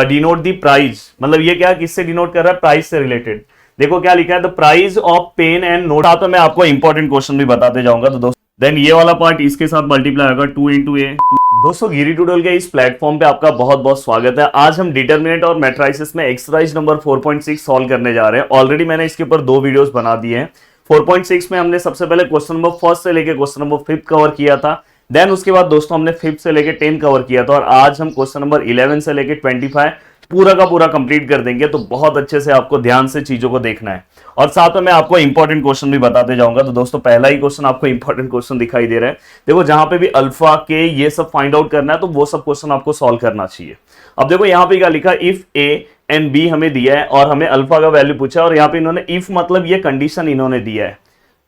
Denote the price, मतलब ये क्या किससे डिनोट कर रहा है, प्राइस से रिलेटेड। देखो क्या लिखा है, the price of pen and note. तो मैं आपको इंपॉर्टेंट क्वेश्चन भी बताते जाऊंगा। तो दोस्तों देन ये वाला पार्ट इसके साथ मल्टीप्लाई होगा 2 इंटू ए। दोस्तों गिरी ट्यूटोरियल के इस प्लेटफॉर्म पे आपका बहुत बहुत स्वागत है। आज हम डिटर्मिनेंट और मैट्रिसेस में एक्सरसाइज नंबर 4.6 सॉल्व करने जा रहे हैं। ऑलरेडी मैंने इसके ऊपर 2 वीडियोस बना दिए हैं। 4.6 में हमने सबसे पहले क्वेश्चन नंबर फर्स्ट से लेके क्वेश्चन नंबर 5 कवर किया था। देन उसके बाद दोस्तों हमने 5 से लेके 10 कवर किया था, और आज हम क्वेश्चन नंबर 11 से लेके 25 पूरा का पूरा कंप्लीट कर देंगे। तो बहुत अच्छे से आपको ध्यान से चीजों को देखना है, और साथ में मैं आपको इंपॉर्टेंट क्वेश्चन भी बताते जाऊंगा। तो दोस्तों पहला ही क्वेश्चन आपको इंपॉर्टेंट क्वेश्चन दिखाई दे रहा है। देखो जहां पे भी अल्फा के ये सब फाइंड आउट करना है, तो वो सब क्वेश्चन आपको सॉल्व करना चाहिए। अब देखो यहाँ पे क्या लिखा, इफ ए एंड बी हमें दिया है और हमें अल्फा का वैल्यू पूछा है, और यहाँ पे इन्होंने इफ मतलब ये कंडीशन इन्होंने दिया है।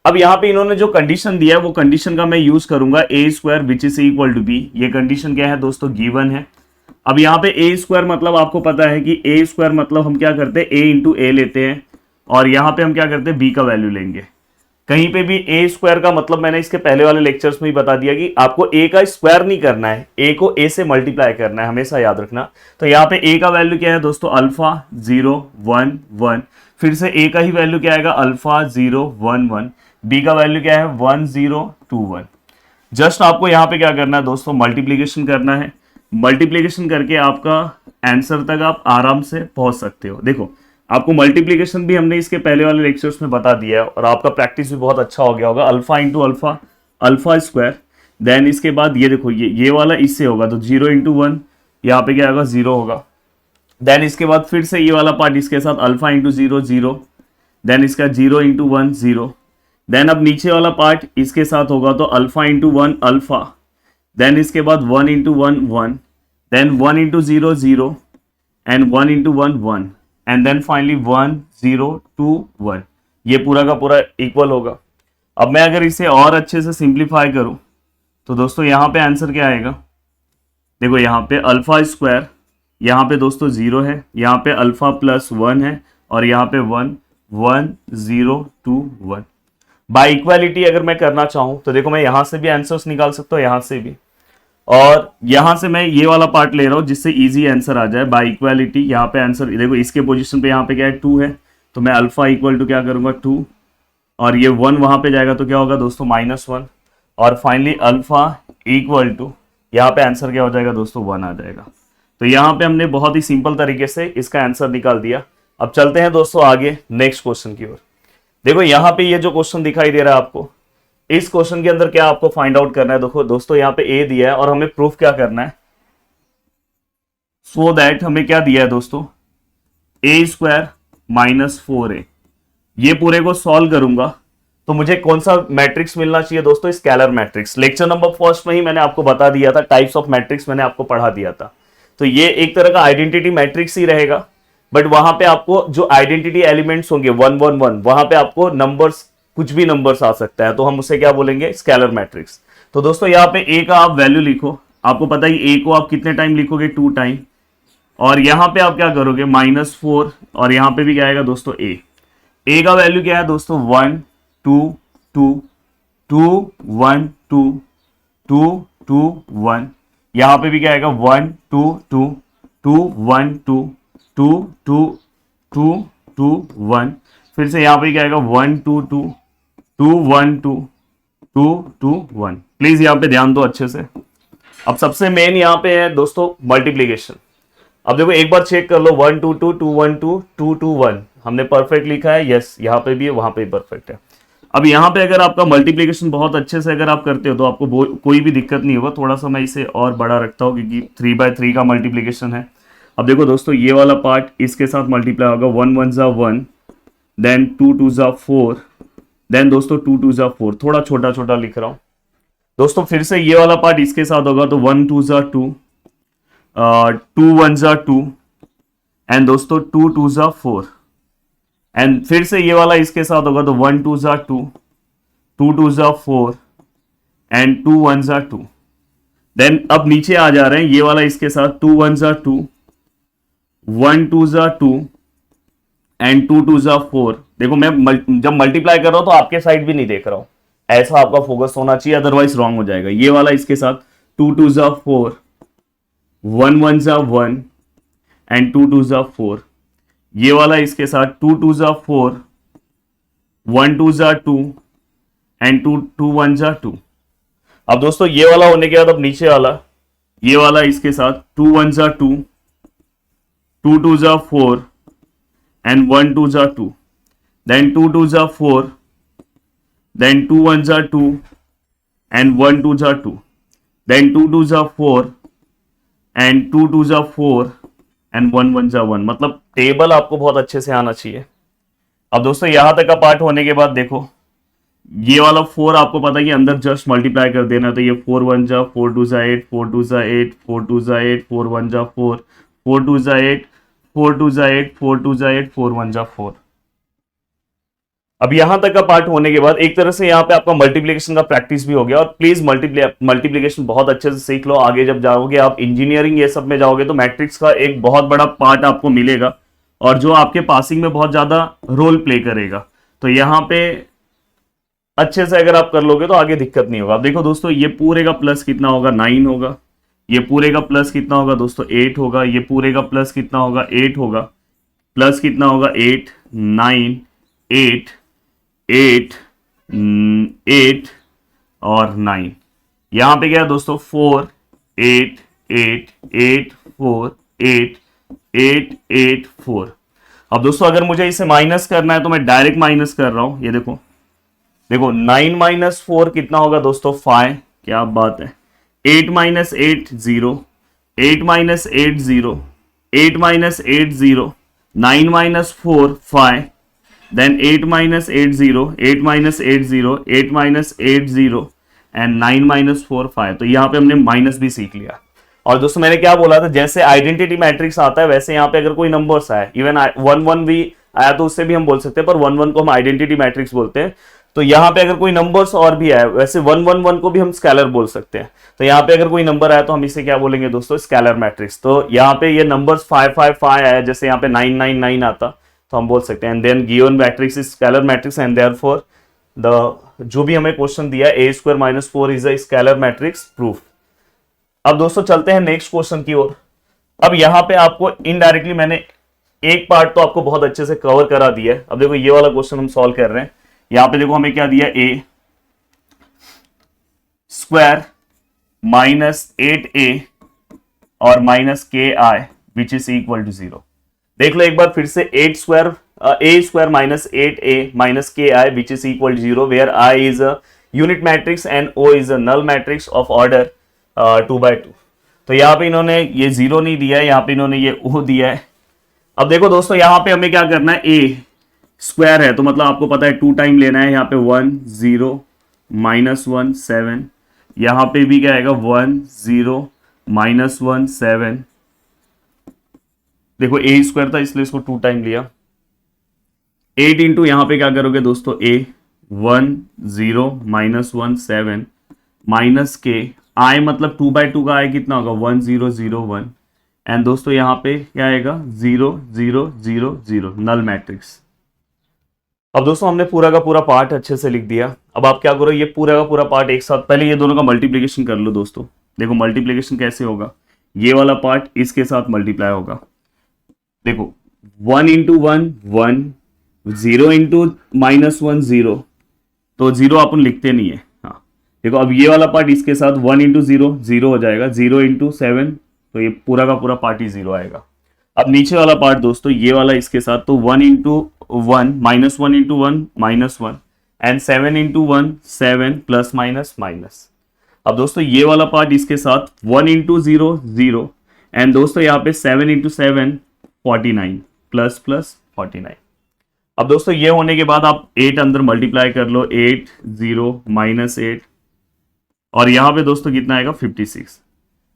अब यहाँ पे इन्होंने जो कंडीशन दिया है वो कंडीशन का मैं यूज करूंगा A square which is equal to B. ये कंडीशन क्या है दोस्तों, गिवन है। अब यहाँ पे ए स्क्वायर मतलब आपको पता है कि ए स्क्वायर मतलब हम क्या करते हैं, ए इंटू ए लेते हैं, और यहाँ पे हम क्या करते हैं, बी का वैल्यू लेंगे। कहीं पे भी ए स्क्वायर का मतलब मैंने इसके पहले वाले लेक्चर्स में ही बता दिया कि आपको ए का स्क्वायर नहीं करना है, ए को ए से मल्टीप्लाई करना है, हमेशा याद रखना। तो यहाँ पे ए का वैल्यू क्या है दोस्तों, अल्फा 0 1 1। फिर से ए का ही वैल्यू क्या आएगा, अल्फा 0 1 1। बी का वैल्यू क्या है 1 0 2 1। जस्ट आपको यहाँ पे क्या करना है दोस्तों, मल्टीप्लीकेशन करना है। मल्टीप्लीकेशन करके आपका आंसर तक आप आराम से पहुंच सकते हो। देखो आपको मल्टीप्लीकेशन भी हमने इसके पहले वाले लेक्चर्स में बता दिया है, और आपका प्रैक्टिस भी बहुत अच्छा हो गया होगा। Alpha into alpha, alpha square. Then इसके बाद ये देखो ये वाला इससे होगा, तो 0 इंटू 1, यहाँ पे क्या होगा 0 होगा। देन इसके बाद फिर से ये वाला पार्ट इसके साथ अल्फा इंटू 0 0। देन इसका 0 इंटू 1 0। देन अब नीचे वाला पार्ट इसके साथ होगा, तो अल्फा इंटू 1 अल्फा। देन इसके बाद 1 into 1 1। Then 1 into 0 0 and 1 into 1 1 and then finally 1 0 2 1। ये पूरा का पूरा इक्वल होगा। अब मैं अगर इसे और अच्छे से सिंप्लीफाई करूं, तो दोस्तों यहाँ पे आंसर क्या आएगा, देखो यहाँ पे अल्फा स्क्वायर, यहाँ पे दोस्तों 0 है, यहाँ पे अल्फा प्लस 1 है, और यहाँ पे 1 1 0 2 1। बाय इक्वालिटी अगर मैं करना चाहूं तो देखो मैं यहां से भी आंसर्स निकाल सकता हूं, यहां से भी, और यहां से मैं ये वाला पार्ट ले रहा हूं जिससे इजी आंसर आ जाए। बाय इक्वालिटी यहाँ पे आंसर देखो, इसके पोजीशन पे यहाँ पे क्या है 2 है, तो मैं अल्फा इक्वल टू क्या करूंगा 2, और ये 1 वहां पे जाएगा तो क्या होगा दोस्तों -1, और फाइनली अल्फा इक्वल टू यहाँ पे आंसर क्या हो जाएगा दोस्तों 1 आ जाएगा। तो यहाँ पे हमने बहुत ही सिंपल तरीके से इसका आंसर निकाल दिया। अब चलते हैं दोस्तों आगे नेक्स्ट क्वेश्चन की ओर। देखो यहाँ पे ये जो क्वेश्चन दिखाई दे रहा है आपको, इस क्वेश्चन के अंदर क्या आपको फाइंड आउट करना है। देखो दोस्तों यहाँ पे ए दिया है और हमें प्रूफ क्या करना है, सो दैट हमें क्या दिया है दोस्तों, ए स्क्वायर -4a। ये पूरे को सॉल्व करूंगा तो मुझे कौन सा मैट्रिक्स मिलना चाहिए दोस्तों, scalar matrix. Lecture number first में ही मैंने आपको बता दिया था, टाइप्स ऑफ मैट्रिक्स मैंने आपको पढ़ा दिया था। तो ये एक तरह का आइडेंटिटी मैट्रिक्स ही रहेगा, बट वहां पे आपको जो आइडेंटिटी एलिमेंट्स होंगे 1 1 1, वहां पे आपको नंबर्स, कुछ भी नंबर्स आ सकता है, तो हम उसे क्या बोलेंगे, स्केलर मैट्रिक्स। तो दोस्तों यहाँ पे ए का आप वैल्यू लिखो। आपको पता है ए को आप कितने टाइम लिखोगे, 2 टाइम, और यहाँ पे आप क्या करोगे -4, और यहाँ पे भी क्या आएगा दोस्तों ए का वैल्यू क्या है दोस्तों 1 2 2 2 1 2 2 2 1। यहाँ पे भी क्या आएगा 1 2 2 2 1 2 2 2 2 2 1। फिर से यहाँ पे क्या आएगा 1 2 2 2 1 2 2 2 1। प्लीज यहाँ पे ध्यान दो अच्छे से। अब सबसे मेन यहाँ पे है दोस्तों मल्टीप्लीकेशन। अब देखो एक बार चेक कर लो, 1 2 2 2 1 2 2 2 1 हमने परफेक्ट लिखा है, यस यहाँ पे भी है, वहां पे भी परफेक्ट है। अब यहाँ पे अगर आपका मल्टीप्लीकेशन बहुत अच्छे से अगर आप करते हो तो आपको कोई भी दिक्कत नहीं होगा। थोड़ा सा मैं इसे और बड़ा रखता हूँ क्योंकि 3/3 का मल्टीप्लीकेशन है। अब देखो दोस्तों ये वाला पार्ट इसके साथ मल्टीप्लाई होगा, 1 1 जा 1, देन 2 2 जा 4, देन दोस्तों 2 2 जा 4। थोड़ा छोटा छोटा लिख रहा हूं दोस्तों। फिर से ये वाला पार्ट इसके साथ होगा, तो 1 2 जा 2, 2 1 जा 2, एंड दोस्तों 2 2 जा 4, एंड फिर से ये वाला इसके साथ होगा, तो 1 2 जा 2, 2 2 जा 4, एंड 2 1 जा 2। देन अब नीचे आ जा रहे हैं, ये वाला इसके साथ 2 1 जा 2, 1 2 जा 2, एंड 2 2 जा 4। देखो मैं जब मल्टीप्लाई कर रहा हूं तो आपके साइड भी नहीं देख रहा हूं, ऐसा आपका फोकस होना चाहिए, अदरवाइज रॉन्ग हो जाएगा। ये वाला इसके साथ 2 2 जा 4, 1 1 जा 1, एंड 2 2 जा 4, ये वाला इसके साथ 2 2 जा 4, 1 2 जा 2 एंड 2 2 1 जा 2। अब दोस्तों ये वाला होने के बाद अब नीचे वाला, ये वाला इसके साथ 2 1 जा 2, 2 2 जा 4 एंड 1 2 जा 2, देन 2 2 जा 4, देन 2 1 जा 2 एंड 1 2 जा 2, देन 2 2 जा 4 एंड 2 2 जा 4 एंड 1 1 जा 1। मतलब टेबल आपको बहुत अच्छे से आना चाहिए। अब दोस्तों यहां तक का पार्ट होने के बाद देखो, ये वाला 4 आपको पता है कि अंदर जस्ट मल्टीप्लाई कर देना, तो ये 4 1 जा 4 2 जा 8, 4 2 जा 8, 4 2 जा 8, 4 1 जा 4, 4 2 जा 8, 4 2 जा 8, 4 2 जा 8, 4 1 जा 4। अब यहां तक का पार्ट होने के बाद एक तरह से यहाँ पे आपका मल्टीप्लिकेशन का प्रैक्टिस भी हो गया। और प्लीज मल्टीप्लिकेशन बहुत अच्छे से सीख लो, आगे जब जाओगे आप इंजीनियरिंग ये सब में जाओगे तो मैट्रिक्स का एक बहुत बड़ा पार्ट आपको मिलेगा और जो आपके पासिंग में बहुत ज्यादा रोल प्ले करेगा। तो यहाँ पे अच्छे से अगर आप कर लोगे तो आगे दिक्कत नहीं होगा। अब देखो दोस्तों, ये पूरे का प्लस कितना होगा, 9 होगा। ये पूरे का प्लस कितना होगा दोस्तों, 8 होगा। ये पूरे का प्लस कितना होगा, 8 होगा। प्लस कितना होगा, 8 9 8 8 8 और 9। यहां पे क्या है दोस्तों, 4 8 8 8 4 8 8 8 4। अब दोस्तों अगर मुझे इसे माइनस करना है तो मैं डायरेक्ट माइनस कर रहा हूं। ये देखो 9 माइनस 4 कितना होगा दोस्तों, 5। क्या बात है। 8 minus 8 0, 8 minus 8 0, 8 minus 8 0, 9 minus 4 5, then 8 minus 8 0, 8 minus 8 0, 8 minus 8 0 and 9 minus 4 5। तो यहाँ पे हमने माइनस भी सीख लिया। और दोस्तों मैंने क्या बोला था, जैसे आइडेंटिटी मैट्रिक्स आता है वैसे यहाँ पे अगर कोई नंबर्स आए, इवन 1 1 भी आया तो उससे भी हम बोल सकते हैं, पर 1 1 को हम आइडेंटिटी मैट्रिक्स बोलते हैं। तो यहाँ पे अगर कोई नंबर्स और भी आए, वैसे 1 1 1 को भी हम स्केलर बोल सकते हैं। तो यहाँ पे अगर कोई नंबर आया तो हम इसे क्या बोलेंगे दोस्तों, स्केलर मैट्रिक्स। तो यहाँ पे ये नंबर्स 5 5 5 आया, जैसे यहाँ पे 9 9 9 आता तो हम बोल सकते हैं and then given matrix is scalar matrix and therefore the जो भी हमें क्वेश्चन दिया है a² - 4 is a scalar matrix proof. अब दोस्तों चलते हैं नेक्स्ट क्वेश्चन की ओर। अब यहाँ पे आपको इनडायरेक्टली मैंने एक पार्ट तो आपको बहुत अच्छे से कवर करा दिया है। अब देखो ये वाला क्वेश्चन हम सॉल्व कर रहे हैं। यहाँ पे देखो हमें क्या दिया, a² - 8a और -ki which is equal to 0। देख लो एक बार फिर से, a² - 8a - ki which is equal to 0 where I is a unit matrix and O is a null matrix of order 2 by 2। तो यहाँ पे इन्होंने ये 0 नहीं दिया है, यहाँ पे इन्होंने ये O दिया है। अब देखो दोस्तों यहाँ पे हमें क्या करना है, a² है तो मतलब आपको पता है 2 टाइम लेना है। यहाँ पे 1 0 -1 7, यहाँ पे भी क्या आएगा 1 0 -1 7। देखो a² था इसलिए इसको 2 टाइम लिया। 8 इंटू यहाँ पे क्या करोगे दोस्तों, a 1 0 -1 7 माइनस के i मतलब 2 by 2 का i कितना होगा, 1 0 0 1 एंड दोस्तों यहाँ पे क्या आएगा 0 0 0 0 नल मैट्रिक्स। अब दोस्तों हमने पूरा का पूरा पार्ट अच्छे से लिख दिया। अब आप क्या करो, ये पूरा का पूरा पार्ट एक साथ, पहले ये दोनों का मल्टीप्लीकेशन कर लो दोस्तों। देखो मल्टीप्लीकेशन कैसे होगा, ये वाला पार्ट इसके साथ मल्टीप्लाई होगा। देखो 1 इंटू 1 1, 0 इंटू -1 0, तो 0 अपन लिखते नहीं है। हाँ देखो अब ये वाला पार्ट इसके साथ 1 इंटू 0 0 हो जाएगा, 0 इंटू 7 तो ये पूरा का पूरा पार्ट ही 0 आएगा। अब नीचे वाला पार्ट दोस्तों ये वाला इसके साथ, तो 1 into 1 -1 into 1 -1 and 7 into 1 7 plus minus minus. अब दोस्तों ये वाला पार्ट इसके साथ 1 इंटू 0 0 एंड दोस्तों यहाँ पे 7 इंटू 7 49 प्लस प्लस 49। अब दोस्तों ये होने के बाद आप 8 अंदर मल्टीप्लाई कर लो, 8 0 -8 और यहां पे दोस्तों कितना आएगा 56।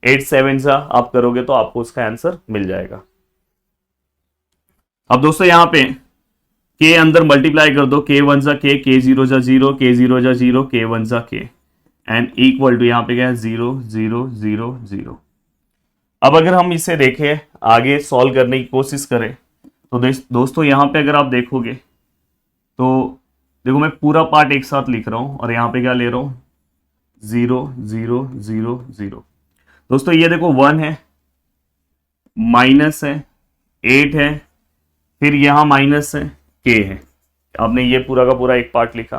8 7 सा आप करोगे तो आपको उसका आंसर मिल जाएगा। अब दोस्तों यहां पे k अंदर मल्टीप्लाई कर दो, k 1 सा k, k 0 सा 0, k 0 सा 0, k 1 सा k एंड इक्वल टू यहाँ पे क्या है 0 0 0 0। अब अगर हम इसे देखें, आगे सॉल्व करने की कोशिश करें तो दोस्तों यहाँ पे अगर आप देखोगे तो देखो मैं पूरा पार्ट एक साथ लिख रहा हूँ और यहाँ पे क्या ले रहा हूँ 0 0 0 0। दोस्तों ये देखो 1 है, माइनस है, 8 है, फिर यहाँ माइनस है, k है। आपने ये पूरा का पूरा एक पार्ट लिखा।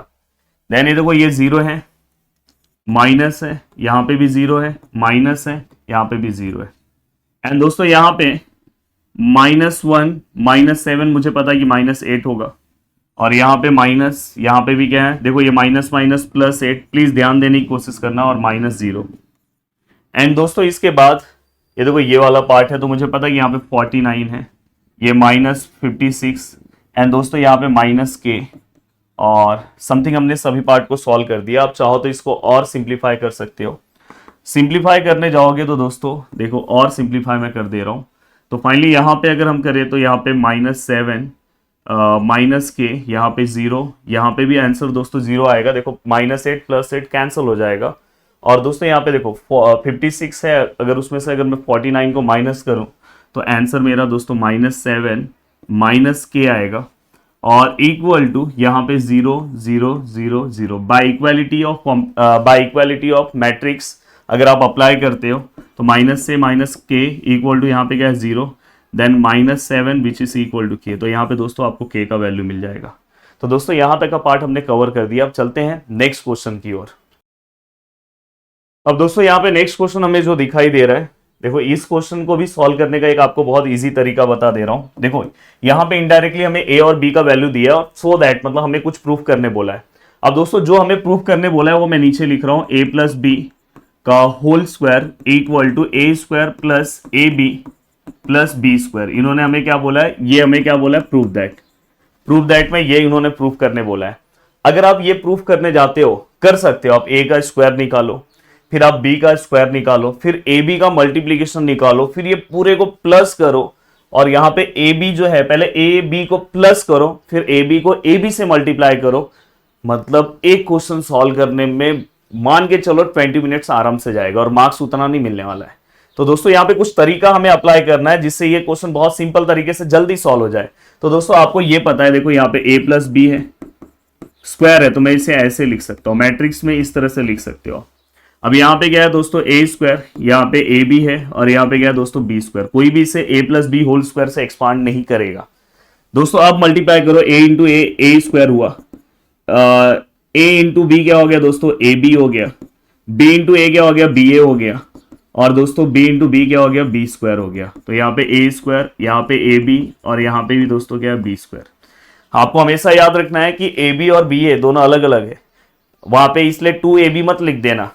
देन ये देखो ये 0 है, माइनस है, यहाँ पे भी 0 है, माइनस है, यहाँ पे भी 0 है। एंड दोस्तों यहाँ पे -1 -7 मुझे पता है कि -8 होगा, और यहाँ पे माइनस, यहाँ पे भी क्या है देखो ये माइनस माइनस +8, प्लीज ध्यान देने की कोशिश करना, और -0। एंड दोस्तों इसके बाद ये देखो ये वाला पार्ट है, तो मुझे पता है कि यहाँ पे 49 है, ये -56, एंड दोस्तों यहाँ पे -k और समथिंग। हमने सभी पार्ट को सॉल्व कर दिया। आप चाहो तो इसको और सिंप्लीफाई कर सकते हो। सिंप्लीफाई करने जाओगे तो दोस्तों देखो और सिंप्लीफाई मैं कर दे रहा हूँ। तो फाइनली यहाँ पे अगर हम करें तो यहाँ पे -7 -k, यहाँ पे 0, यहाँ पे भी आंसर दोस्तों 0 आएगा। देखो -8 +8 कैंसिल हो जाएगा। और दोस्तों यहाँ पे देखो 56 है, अगर उसमें से अगर मैं 49 को माइनस करूँ तो आंसर मेरा दोस्तों -7 -k आएगा, और इक्वल टू यहाँ पे 0 0 0 0। बाय इक्वालिटी ऑफ मैट्रिक्स अगर आप अप्लाई करते हो तो माइनस से -k इक्वल टू यहाँ पे क्या है 0, then -7 which is equal to k। तो यहाँ पे दोस्तों आपको k का वैल्यू मिल जाएगा। तो दोस्तों यहाँ तक का पार्ट हमने कवर कर दिया। अब चलते हैं नेक्स्ट क्वेश्चन की ओर। अब दोस्तों यहाँ पे नेक्स्ट क्वेश्चन हमें जो दिखाई दे रहा है, देखो इस क्वेश्चन को भी सॉल्व करने का एक आपको बहुत इजी तरीका बता दे रहा हूं। देखो यहाँ पे इनडायरेक्टली हमें a और b का वैल्यू दिया है, और सो दैट मतलब हमें कुछ प्रूफ करने बोला है। अब दोस्तों जो हमें प्रूफ करने बोला है वो मैं नीचे लिख रहा हूं, a + b का whole square equal to a² + ab + b²। इन्होंने हमें क्या बोला है, ये हमें क्या बोला है, प्रूफ दैट में ये इन्होंने प्रूफ करने बोला है। अगर आप ये प्रूफ करने जाते हो, कर सकते हो, आप a का स्क्वायर निकालो, फिर आप b का स्क्वायर निकालो, फिर ab का मल्टीप्लीकेशन निकालो, फिर ये पूरे को प्लस करो, और यहाँ पे ab जो है पहले ab को प्लस करो, फिर ab को ab से मल्टीप्लाई करो। मतलब एक क्वेश्चन सॉल्व करने में मान के चलो 20 मिनट्स आराम से जाएगा, और मार्क्स उतना नहीं मिलने वाला है। तो दोस्तों यहाँ पे कुछ तरीका हमें अप्लाई करना है जिससे ये क्वेश्चन बहुत सिंपल तरीके से जल्दी सॉल्व हो जाए। तो दोस्तों आपको ये पता है, देखो यहाँ पे a + b है, स्क्वायर है, तो मैं इसे ऐसे लिख सकता हूँ, मैट्रिक्स में इस तरह से लिख सकते हो। अब यहाँ पे क्या है दोस्तों a², यहाँ पे ab है, और यहाँ पे क्या है दोस्तों b²। कोई भी इसे a + b होल स्क्वायर से एक्सपांड नहीं करेगा। दोस्तों अब मल्टीप्लाई करो, a इंटू a² हुआ, a इंटू b क्या हो गया दोस्तों, ab हो गया, b इंटू a क्या हो गया, ba हो गया, और दोस्तों b इंटू b क्या हो गया, b² हो गया। तो यहाँ पे a², यहाँ पे ab, और यहाँ पे भी दोस्तों क्या है b²। आपको हमेशा याद रखना है कि ab और ba दोनों अलग अलग है, वहां पे इसलिए 2ab मत लिख देना।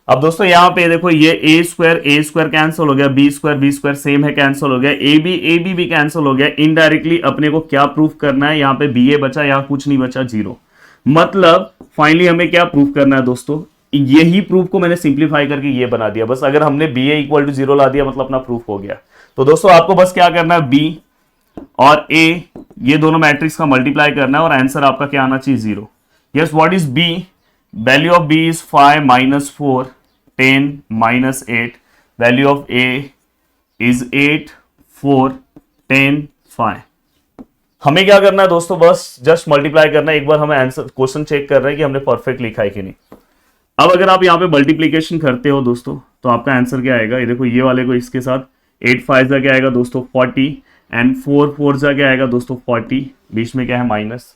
अब दोस्तों यहाँ पे देखो ये a² कैंसिल हो गया, b² सेम है, कैंसिल हो गया, ab भी कैंसिल हो गया। इनडायरेक्टली अपने को क्या प्रूफ करना है, यहाँ पे ba बचा, यहाँ कुछ नहीं बचा, 0। मतलब फाइनली हमें क्या प्रूफ करना है दोस्तों, यही प्रूफ को मैंने सिंप्लीफाई करके ये बना दिया। बस अगर हमने ba = 0 ला दिया मतलब अपना प्रूफ हो गया। तो दोस्तों आपको बस क्या करना है, b और a ये दोनों मैट्रिक्स का मल्टीप्लाई करना है, और आंसर आपका क्या आना चाहिए, 0। Yes, what is b? Value of b is 5 - 4 10 - 8। Value of a is 8 4 10 5। हमें क्या करना है दोस्तों, बस जस्ट मल्टीप्लाई करना है। एक बार हमें आंसर क्वेश्चन चेक कर रहे हैं कि हमने परफेक्ट लिखा है कि नहीं। अब अगर आप यहाँ पे मल्टीप्लीकेशन करते हो दोस्तों तो आपका आंसर क्या आएगा, ये देखो ये वाले को इसके साथ 8 5 क्या आएगा दोस्तों 40, एंड 4 4 क्या आएगा दोस्तों 40, बीच में क्या है माइनस।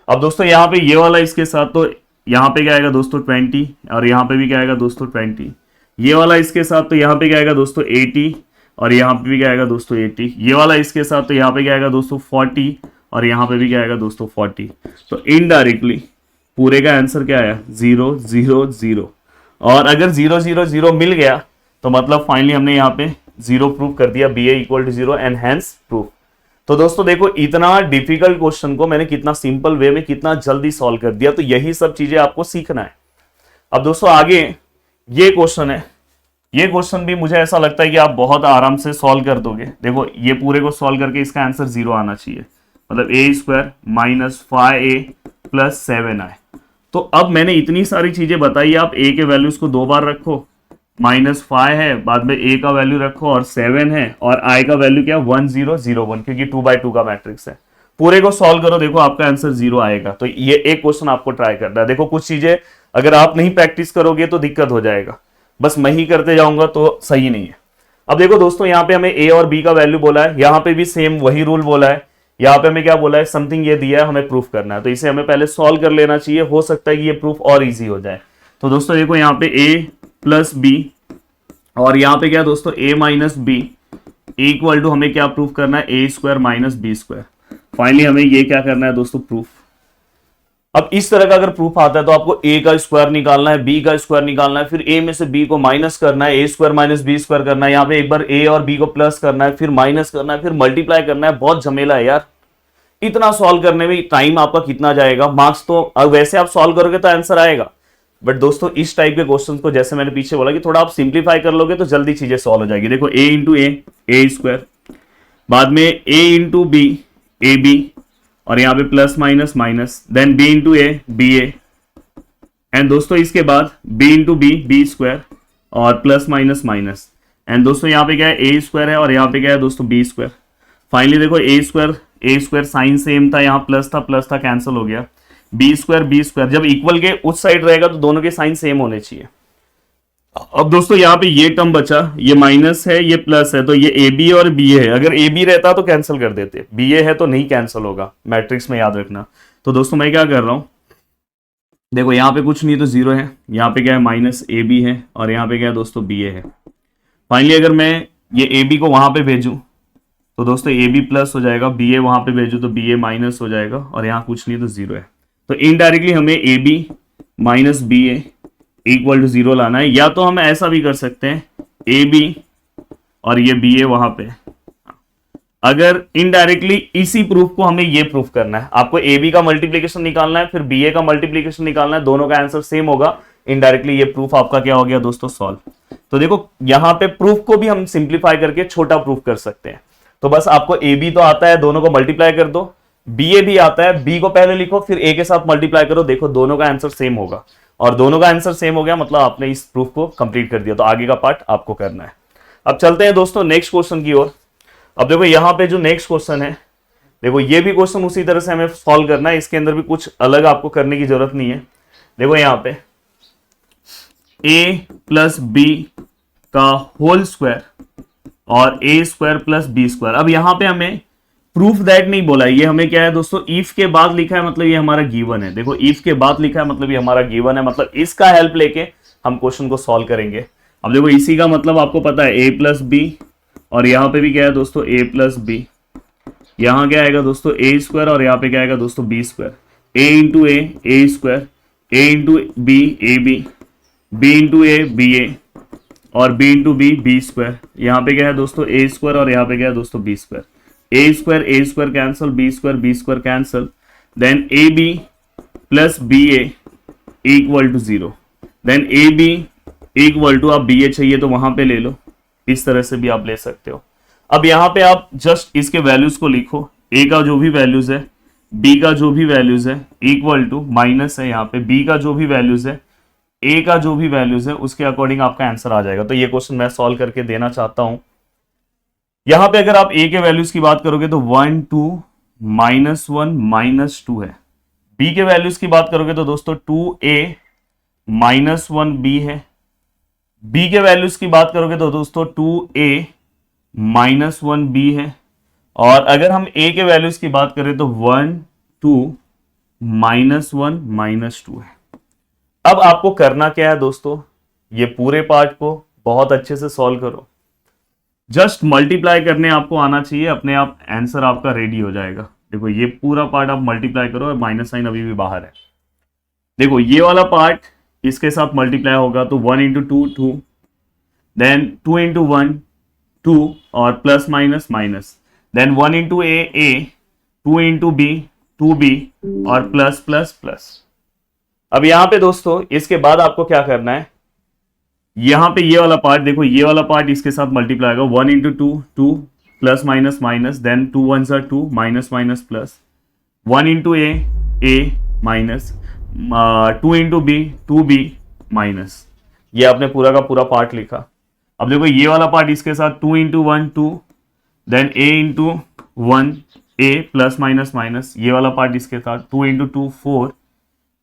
अब दोस्तों यहाँ पे ये वाला इसके साथ, तो यहाँ पे क्या आएगा दोस्तों 20, और यहाँ पे भी क्या आएगा दोस्तों 20। ये वाला इसके साथ तो यहाँ पे क्या आएगा दोस्तों 80, और यहाँ पे भी क्या आएगा दोस्तों 80। ये वाला इसके साथ तो यहाँ पे क्या आएगा दोस्तों 40, और यहाँ पे भी क्या आएगा दोस्तों 40। तो इनडायरेक्टली पूरे का आंसर क्या आया, 0 0 0। और अगर 0 0 0 मिल गया तो मतलब फाइनली हमने यहाँ पे 0 प्रूव कर दिया, ba = 0 एंड हैंस प्रूफ। तो दोस्तों देखो इतना डिफिकल्ट क्वेश्चन को मैंने कितना सिंपल वे में कितना जल्दी सॉल्व कर दिया। तो यही सब चीजें आपको सीखना है। अब दोस्तों आगे ये क्वेश्चन है, ये क्वेश्चन भी मुझे ऐसा लगता है कि आप बहुत आराम से सॉल्व कर दोगे। देखो ये पूरे को सॉल्व करके इसका आंसर 0 आना चाहिए, मतलब a² - 5a + 7 आए। तो अब मैंने इतनी सारी चीजें बताई, आप a के वैल्यूज को 2 बार रखो, -5 है, बाद में a का वैल्यू रखो, और 7 है, और i का वैल्यू क्या 1 0 0 1, क्योंकि 2/2 का मैट्रिक्स है। पूरे को सॉल्व करो, देखो आपका आंसर 0 आएगा। तो ये एक क्वेश्चन आपको ट्राई करना है। देखो कुछ चीजें अगर आप नहीं प्रैक्टिस करोगे तो दिक्कत हो जाएगा, बस मैं ही करते जाऊंगा तो सही नहीं है। अब देखो दोस्तों, यहाँ पे हमें ए और बी का वैल्यू बोला है, यहाँ पे भी सेम वही रूल बोला है, यहाँ पे हमें क्या बोला है, समथिंग ये दिया है, हमें प्रूफ करना है, तो इसे हमें पहले सॉल्व कर लेना चाहिए, हो सकता है कि ये प्रूफ और इजी हो जाए। तो दोस्तों देखो यहाँ पे ए प्लस बी और यहाँ पे क्या दोस्तों A minus B equal to हमें क्या प्रूफ करना है, A square minus B square. Finally हमें ये क्या करना है दोस्तों, प्रूफ। अब इस तरह का अगर प्रूफ आता है तो आपको ए का स्क्वायर निकालना है, बी का स्क्वायर निकालना है, फिर ए में से बी को माइनस करना है, A square minus B square करना है, यहाँ पे एक बार ए और बी को प्लस करना है, फिर माइनस करना है, फिर मल्टीप्लाई करना है। बहुत झमेला है यार, इतना सॉल्व करने में टाइम आपका कितना जाएगा। मार्क्स तो वैसे आप सॉल्व करोगे तो आंसर आएगा, बट दोस्तों इस टाइप के क्वेश्चन को जैसे मैंने पीछे बोला कि थोड़ा आप सिंप्लीफाई कर लोगे तो जल्दी चीजें सॉल्व हो जाएगी। देखो ए इंटू ए स्क्वायर, बाद में a into B A b, और यहाँ पे plus minus minus, then b into A B a, and दोस्तों इसके बाद b into B B square और प्लस माइनस माइनस, एंड दोस्तों यहाँ पे क्या है, ए स्क्वायर है और यहाँ पे क्या है दोस्तों बी स्क्वायर। फाइनली देखो ए स्क्वायर साइन सेम था, यहाँ प्लस था कैंसिल हो गया, बी स्क्वायर जब इक्वल के उस साइड रहेगा तो दोनों के साइन सेम होने चाहिए। अब दोस्तों यहाँ पे ये टर्म बचा, ये माइनस है ये प्लस है, तो ये ए बी और बी ए है, अगर ए बी रहता तो कैंसिल कर देते, बी ए है तो नहीं कैंसिल होगा, मैट्रिक्स में याद रखना। तो दोस्तों मैं क्या कर रहा हूं, देखो यहाँ पे कुछ नहीं तो जीरो है, यहाँ पे क्या है माइनस ए बी है और यहाँ पे क्या है दोस्तों बी ए है। फाइनली अगर मैं ये ए बी को वहां पे भेजूं तो दोस्तों ए बी प्लस हो जाएगा, बी ए वहां पे भेजूं तो बी ए माइनस हो जाएगा, और यहाँ कुछ नहीं तो जीरो है। तो इनडायरेक्टली हमें a b minus b a equal to zero लाना है, या तो हम ऐसा भी कर सकते हैं ए बी और ये बी ए वहां पे। अगर इनडायरेक्टली इसी प्रूफ को हमें ये प्रूफ करना है, आपको ए बी का मल्टीप्लीकेशन निकालना है, फिर बी ए का मल्टीप्लीकेशन निकालना है, दोनों का आंसर सेम होगा, इनडायरेक्टली ये प्रूफ आपका क्या हो गया दोस्तों, सॉल्व। तो देखो यहां पे प्रूफ को भी हम सिंप्लीफाई करके छोटा प्रूफ कर सकते हैं। तो बस आपको ए बी तो आता है, दोनों को मल्टीप्लाई कर दो, बी ए भी आता है, बी को पहले लिखो फिर ए के साथ मल्टीप्लाई करो, देखो दोनों का आंसर सेम होगा, और दोनों का आंसर सेम हो गया मतलब आपने इस प्रूफ को कंप्लीट कर दिया। तो आगे का पार्ट आपको करना है। अब चलते हैं दोस्तों नेक्स्ट क्वेश्चन की ओर। अब देखो यहाँ पे जो नेक्स्ट क्वेश्चन है, देखो ये भी क्वेश्चन उसी तरह से हमें सॉल्व करना है, इसके अंदर भी कुछ अलग आपको करने की जरूरत नहीं है। देखो यहाँ पे a प्लस बी का होल स्क्वायर और ए स्क्वायर प्लस बी स्क्वायर। अब यहाँ पे हमें प्रूफ दैट नहीं बोला है, ये हमें क्या है दोस्तों, इफ के बाद लिखा है, मतलब ये हमारा गिवन है। देखो इफ के बाद लिखा है मतलब ये हमारा गिवन है, मतलब इसका हेल्प लेके हम क्वेश्चन को सॉल्व करेंगे। अब देखो इसी का मतलब आपको पता है a प्लस बी, और यहाँ पे भी क्या है दोस्तों a प्लस बी, यहाँ क्या आएगा दोस्तों ए स्क्वायर, और यहाँ पे क्या आएगा दोस्तों B square, A into A square, A into B A B, B into A B A, और B into B B square. यहाँ पे क्या है दोस्तों ए स्क्वायर, और यहाँ पे क्या है दोस्तों B square, a square cancel, b square cancel, then a b plus b a equal to zero, then a b equal to, आप बी ए चाहिए तो वहां पे ले लो, इस तरह से भी आप ले सकते हो। अब यहाँ पे आप जस्ट इसके वैल्यूज को लिखो, ए का जो भी वैल्यूज है, बी का जो भी वैल्यूज है इक्वल टू माइनस है यहाँ पे बी का जो भी वैल्यूज है, ए का जो भी वैल्यूज है, उसके अकॉर्डिंग आपका आंसर आ जाएगा। तो ये क्वेश्चन मैं सॉल्व करके देना चाहता हूं। यहां पे अगर आप ए के वैल्यूज की बात करोगे तो 1 2 -1 -2 है। बी के वैल्यूज की बात करोगे तो दोस्तों 2a -1b है। बी के वैल्यूज की बात करोगे तो दोस्तों 2a -1b है। और अगर हम a के वैल्यूज की बात करें तो 1 2 -1 -2 है। अब आपको करना क्या है दोस्तों, ये पूरे पार्ट को बहुत अच्छे से सॉल्व करो, जस्ट मल्टीप्लाई करने आपको आना चाहिए, अपने आप आंसर आपका रेडी हो जाएगा। देखो ये पूरा पार्ट आप मल्टीप्लाई करो, और माइनस साइन अभी भी बाहर है। देखो ये वाला पार्ट इसके साथ मल्टीप्लाई होगा तो 1 इंटू 2 2, देन 2 इंटू 1 2, और plus minus minus, then 1 into A 2 into B 2b, और प्लस प्लस प्लस। अब यहां पे दोस्तों इसके बाद आपको क्या करना है, यहां पे ये वाला पार्ट, देखो ये वाला पार्ट इसके साथ मल्टीप्लाई होगा, 1 into 2 2, plus minus minus, then 2 1 2, minus minus plus, 1 into A minus, 2 into B 2b minus. ये आपने पूरा का पूरा पार्ट लिखा। अब देखो ये वाला पार्ट इसके साथ 2 into 1 2, then a into 1 a plus minus minus, ये वाला पार्ट इसके साथ 2 into 2 4,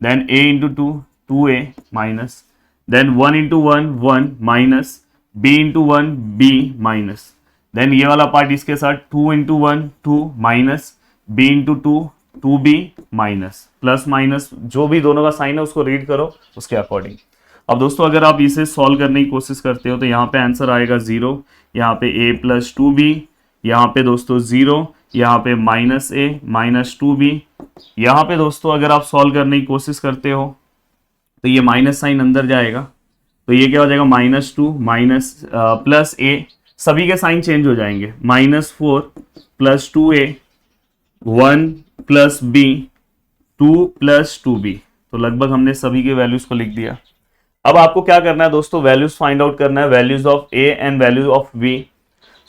then a into 2 2a minus, then 1 into 1 1 minus, b into 1 b minus, then ये वाला पार्ट इसके साथ 2 into 1 2 minus b into 2 2b minus, plus minus जो भी दोनों का साइन है उसको रीड करो उसके अकॉर्डिंग। अब दोस्तों अगर आप इसे सॉल्व करने की कोशिश करते हो तो यहाँ पे आंसर आएगा 0, यहाँ पे a प्लस 2b, यहाँ पे दोस्तों 0, यहाँ पे माइनस a माइनस 2b। यहाँ पे दोस्तों अगर आप सॉल्व करने की कोशिश करते हो तो ये माइनस साइन अंदर जाएगा, तो ये क्या हो जाएगा -2 माइनस प्लस a, सभी के साइन चेंज हो जाएंगे, -4 plus 2a 1 plus b 2 plus 2b। तो लगभग हमने सभी के वैल्यूज को लिख दिया। अब आपको क्या करना है दोस्तों, वैल्यूज फाइंड आउट करना है, values of a and values of b।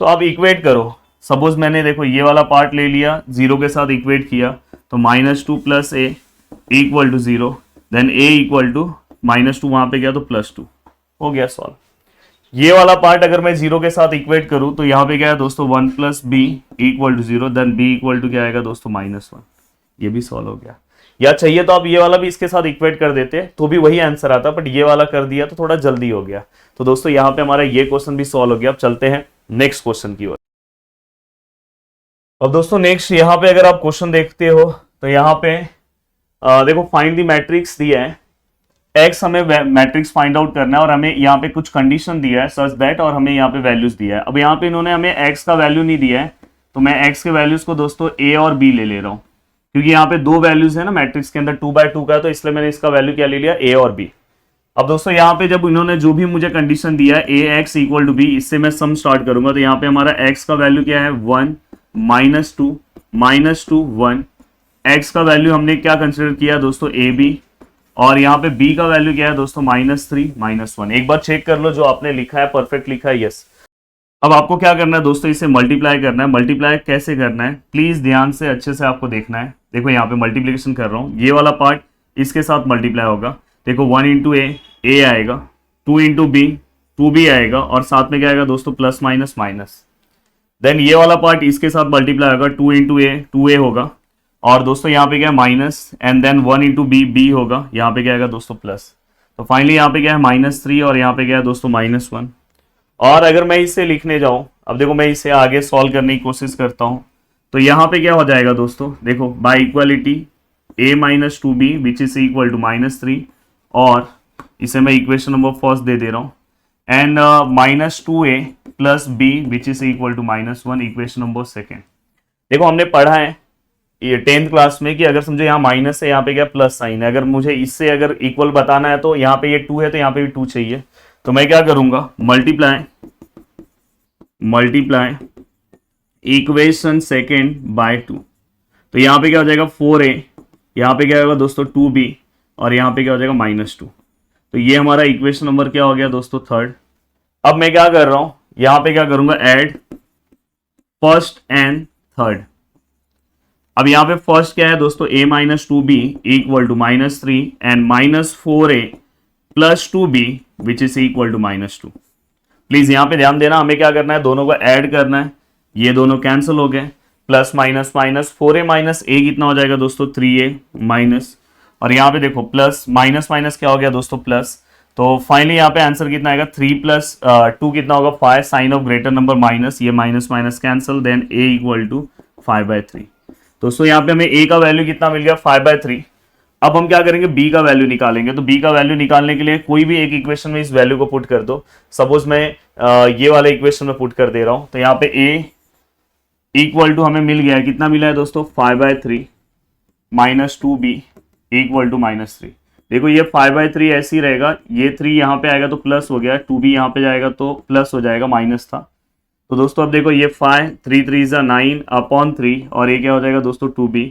तो आप इक्वेट करो, सपोज मैंने देखो ये वाला पार्ट ले लिया, 0 के साथ इक्वेट किया, तो -2 plus a equal to 0, then a equal to -2 वहां पे गया तो +2, हो गया सॉल्व। ये वाला पार्ट अगर मैं 0 के साथ इक्वेट करूं तो यहाँ पे क्या है दोस्तों 1 plus b equal to 0, then b equal to क्या आएगा दोस्तों -1, ये भी सॉल्व हो गया। या चाहिए तो आप ये वाला भी इसके साथ इक्वेट कर देते तो भी वही आंसर आता, बट ये वाला कर दिया तो थोड़ा जल्दी हो गया। तो दोस्तों यहाँ पे हमारा ये क्वेश्चन भी सॉल्व हो गया। अब चलते हैं नेक्स्ट क्वेश्चन की ओर। अब दोस्तों नेक्स्ट यहाँ पे अगर आप क्वेश्चन देखते हो तो यहाँ पे देखो फाइंड द मैट्रिक्स दिया है, एक्स हमें मैट्रिक्स फाइंड आउट करना है और हमें यहाँ पे कुछ कंडीशन दिया है सच दैट, और हमें यहाँ पे वैल्यूज दिया है। अब यहाँ पे इन्होंने हमें एक्स का वैल्यू नहीं दिया है, तो मैं एक्स के वैल्यूज को दोस्तों ए और बी ले रहा हूँ, क्योंकि यहाँ पे दो वैल्यूज है ना मैट्रिक्स के अंदर 2/2 का, तो इसलिए मैंने इसका वैल्यू क्या ले लिया, ए और बी। अब दोस्तों यहाँ पे जब इन्होंने जो भी मुझे कंडीशन दिया है ए एक्स इक्वल टू बी, इससे मैं सम स्टार्ट करूंगा, तो यहाँ पे हमारा एक्स का वैल्यू क्या है 1 -2 1, एक्स का वैल्यू हमने क्या कंसिडर किया दोस्तों ए बी, और यहाँ पे b का वैल्यू क्या है दोस्तों -3 -1। एक बार चेक कर लो जो आपने लिखा है परफेक्ट लिखा है, यस। अब आपको क्या करना है दोस्तों, इसे मल्टीप्लाई करना है। मल्टीप्लाई कैसे करना है प्लीज ध्यान से अच्छे से आपको देखना है। देखो यहाँ पे मल्टीप्लिकेशन कर रहा हूँ, ये वाला पार्ट इसके साथ मल्टीप्लाई होगा, देखो 1 इंटू ए आएगा, 2 इंटू बी 2b आएगा, और साथ में क्या आएगा दोस्तों प्लस माइनस माइनस। देन ये वाला पार्ट इसके साथ मल्टीप्लाई होगा, 2 इंटू ए 2a होगा, और दोस्तों यहाँ पे क्या है minus, and then 1 into b होगा, यहाँ पे क्या आएगा दोस्तों प्लस। तो फाइनली यहाँ पे क्या है -3 और यहाँ पे क्या है दोस्तों -1। और अगर मैं इसे लिखने जाऊँ, अब देखो मैं इसे आगे सॉल्व करने की कोशिश करता हूँ, तो यहाँ पे क्या हो जाएगा दोस्तों, देखो by equality a - 2b which is equal to -3, और इसे मैं इक्वेशन नंबर फर्स्ट दे रहा हूँ, and -2a plus b which is equal to -1 equation number second. देखो हमने पढ़ा है ये 10th क्लास में कि अगर समझो यहाँ माइनस है, यहाँ पे क्या प्लस साइन है, अगर मुझे इससे अगर इक्वल बताना है तो यहाँ पे ये 2 है तो यहाँ पे भी 2 चाहिए, तो मैं क्या करूंगा मल्टीप्लाई इक्वेशन सेकेंड बाय 2, तो यहाँ पे क्या हो जाएगा 4a, यहाँ पे क्या होगा दोस्तों 2b, और यहाँ पे क्या हो जाएगा -2। तो ये हमारा इक्वेशन नंबर क्या हो गया दोस्तों थर्ड। अब मैं क्या कर रहा हूं, यहाँ पे क्या करूंगा ऐड फर्स्ट एंड थर्ड। अब यहाँ पे फर्स्ट क्या है दोस्तों a - 2b equal to -3 and -4a plus 2b which is equal to -2। Please यहाँ पे ध्यान देना, हमें क्या करना है, दोनों को ऐड करना है, ये दोनों कैंसिल हो गए, plus minus minus 4a minus a कितना हो जाएगा दोस्तों 3a माइनस, और यहाँ पे देखो प्लस माइनस माइनस क्या हो गया दोस्तों प्लस। तो फाइनली यहाँ पे आंसर कितना आएगा 3 + 2 कितना होगा 5, sign of greater number minus, ये minus minus cancel, then a equal to 5/3। दोस्तों यहाँ पे हमें a का वैल्यू कितना मिल गया 5/3। अब हम क्या करेंगे b का वैल्यू निकालेंगे, तो b का वैल्यू निकालने के लिए कोई भी एक इक्वेशन में इस वैल्यू को पुट कर दो। सपोज मैं ये वाले इक्वेशन में पुट कर दे रहा हूँ, तो यहाँ पे a इक्वल टू हमें मिल गया है, कितना मिला है दोस्तों 5/3 - 2b इक्वल टू -3। देखो ये 5/3 ऐसे ही रहेगा, ये 3 यहाँ पे आएगा तो प्लस हो गया, 2b यहाँ पे जाएगा तो प्लस हो जाएगा, माइनस था। तो दोस्तों अब देखो ये 5 3 3 9/3, और ये क्या हो जाएगा दोस्तों 2b,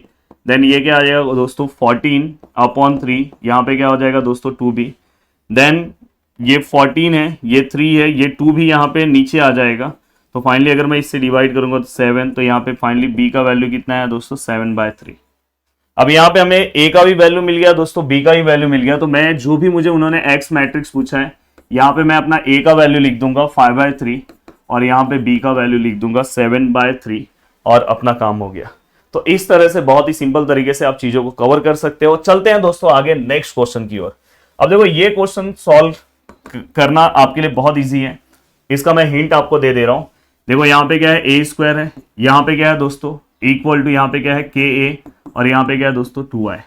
देन ये क्या आ जाएगा दोस्तों 14/3, यहाँ पे क्या हो जाएगा दोस्तों 2b, देन ये 14 है, ये 3 है, ये 2 भी यहाँ पे नीचे आ जाएगा। तो फाइनली अगर मैं इससे डिवाइड करूंगा तो 7, तो यहाँ पे फाइनली b का वैल्यू कितना है दोस्तों 7/3। अब यहाँ पे हमें a का भी वैल्यू मिल गया दोस्तों, b का भी वैल्यू मिल गया, तो मैं जो भी मुझे उन्होंने x मैट्रिक्स पूछा है, यहाँ पे मैं अपना a का वैल्यू लिख दूंगा 5/3, और यहाँ पे b का वैल्यू लिख दूंगा 7/3, और अपना काम हो गया। तो इस तरह से बहुत ही सिंपल तरीके से आप चीजों को कवर कर सकते हो। चलते हैं दोस्तों आगे नेक्स्ट क्वेश्चन की ओर। अब देखो ये क्वेश्चन सॉल्व करना आपके लिए बहुत ईजी है। इसका मैं हिंट आपको दे रहा हूं। देखो यहाँ पे क्या है, ए स्क्वायर है, यहाँ पे क्या है दोस्तों इक्वल टू, यहाँ पे क्या है के ए, और यहाँ पे क्या है दोस्तों 2i।